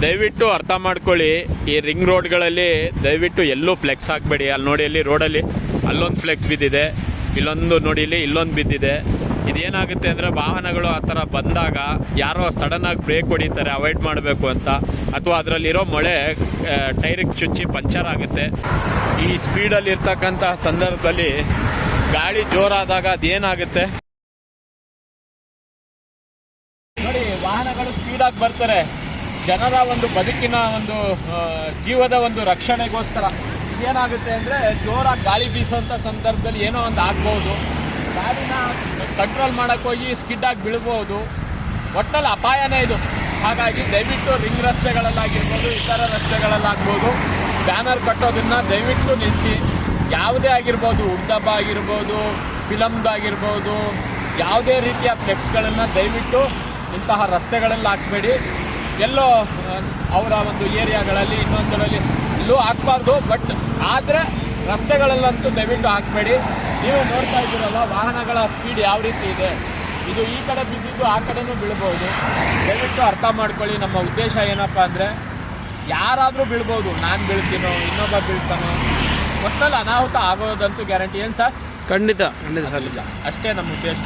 ದಯವಿಟ್ಟು ಅರ್ಥ ಮಾಡ್ಕೊಳ್ಳಿ, ಈ ರಿಂಗ್ ರೋಡ್ಗಳಲ್ಲಿ ದಯವಿಟ್ಟು ಎಲ್ಲೂ ಫ್ಲೆಕ್ಸ್ ಹಾಕಬೇಡಿ. ಅಲ್ಲಿ ನೋಡಿ, ಅಲ್ಲಿ ರೋಡಲ್ಲಿ ಅಲ್ಲೊಂದು ಫ್ಲೆಕ್ಸ್ ಬಿದ್ದಿದೆ, ಇಲ್ಲೊಂದು ನೋಡಿ, ಇಲ್ಲಿ ಇಲ್ಲೊಂದು ಬಿದ್ದಿದೆ. ಇದೇನಾಗುತ್ತೆ ಅಂದರೆ ವಾಹನಗಳು ಆ ಥರ ಬಂದಾಗ ಯಾರೋ ಸಡನ್ನಾಗಿ ಬ್ರೇಕ್ ಹೊಡಿತಾರೆ ಅವಾಯ್ಡ್ ಮಾಡಬೇಕು ಅಂತ, ಅಥವಾ ಅದರಲ್ಲಿರೋ ಮೊಳೆ ಟೈರಿಗೆ ಚುಚ್ಚಿ ಪಂಚರ್ ಆಗುತ್ತೆ. ಈ ಸ್ಪೀಡಲ್ಲಿ ಇರ್ತಕ್ಕಂಥ ಸಂದರ್ಭದಲ್ಲಿ ಗಾಳಿ ಜೋರಾದಾಗ ಅದೇನಾಗುತ್ತೆ ನೋಡಿ, ವಾಹನಗಳು ಸ್ಪೀಡಾಗಿ ಬರ್ತಾರೆ. ಜನರ ಒಂದು ಬದುಕಿನ ಒಂದು ಜೀವದ ಒಂದು ರಕ್ಷಣೆಗೋಸ್ಕರ ಏನಾಗುತ್ತೆ ಅಂದರೆ ಜೋರಾಗಿ ಗಾಳಿ ಬೀಸುವಂಥ ಸಂದರ್ಭದಲ್ಲಿ ಏನೋ ಒಂದು ಆಗ್ಬೋದು, ಗಾಡಿನ ಕಂಟ್ರೋಲ್ ಮಾಡೋಕ್ಕೆ ಹೋಗಿ ಸ್ಕಿಡ್ಡಾಗಿ ಬೀಳ್ಬೋದು. ಒಟ್ಟಲ್ಲಿ ಅಪಾಯನೇ ಇದು. ಹಾಗಾಗಿ ದಯವಿಟ್ಟು ರಿಂಗ್ ರಸ್ತೆಗಳಲ್ಲಾಗಿರ್ಬೋದು, ಇತರ ರಸ್ತೆಗಳಲ್ಲಾಗ್ಬೋದು ಬ್ಯಾನರ್ ಕಟ್ಟೋದನ್ನು ದಯವಿಟ್ಟು ನಿಲ್ಲಿಸಿ. ಯಾವುದೇ ಆಗಿರ್ಬೋದು, ಉದ್ದಬ್ಬ ಆಗಿರ್ಬೋದು, ಫಿಲಮ್ದಾಗಿರ್ಬೋದು, ಯಾವುದೇ ರೀತಿಯ ಫ್ಲೆಕ್ಸ್ಗಳನ್ನು ದಯವಿಟ್ಟು ಇಂತಹ ರಸ್ತೆಗಳಲ್ಲಿ ಹಾಕಬೇಡಿ. ಎಲ್ಲೋ ಅವರ ಒಂದು ಏರಿಯಾಗಳಲ್ಲಿ ಇನ್ನೊಂದರಲ್ಲಿ ಎಲ್ಲೂ ಹಾಕಬಾರ್ದು. ಬಟ್ ಆದರೆ ರಸ್ತೆಗಳಲ್ಲಂತೂ ದಯವಿಟ್ಟು ಹಾಕಬೇಡಿ. ನೀವು ನೋಡ್ತಾ ಇದ್ದೀರಲ್ಲ ವಾಹನಗಳ ಸ್ಪೀಡ್ ಯಾವ ರೀತಿ ಇದೆ. ಇದು ಈ ಕಡೆ ಬಿದ್ದಿದ್ದು ಆ ಕಡೆನೂ ಬೀಳ್ಬೋದು. ದಯವಿಟ್ಟು ಅರ್ಥ ಮಾಡ್ಕೊಳ್ಳಿ. ನಮ್ಮ ಉದ್ದೇಶ ಏನಪ್ಪ ಅಂದರೆ ಯಾರಾದರೂ ಬೀಳ್ಬೋದು, ನಾನು ಬೀಳ್ತೀನೋ ಇನ್ನೊಬ್ಬ ಬೀಳ್ತಾನೋ, ಒಟ್ಟಲ್ಲಿ ಅನಾಹುತ ಆಗೋದಂತೂ ಗ್ಯಾರಂಟಿ. ಏನು ಸರ್? ಖಂಡಿತ ಖಂಡಿತ ಸರ್, ಅಷ್ಟೇ ನಮ್ಮ ಉದ್ದೇಶ.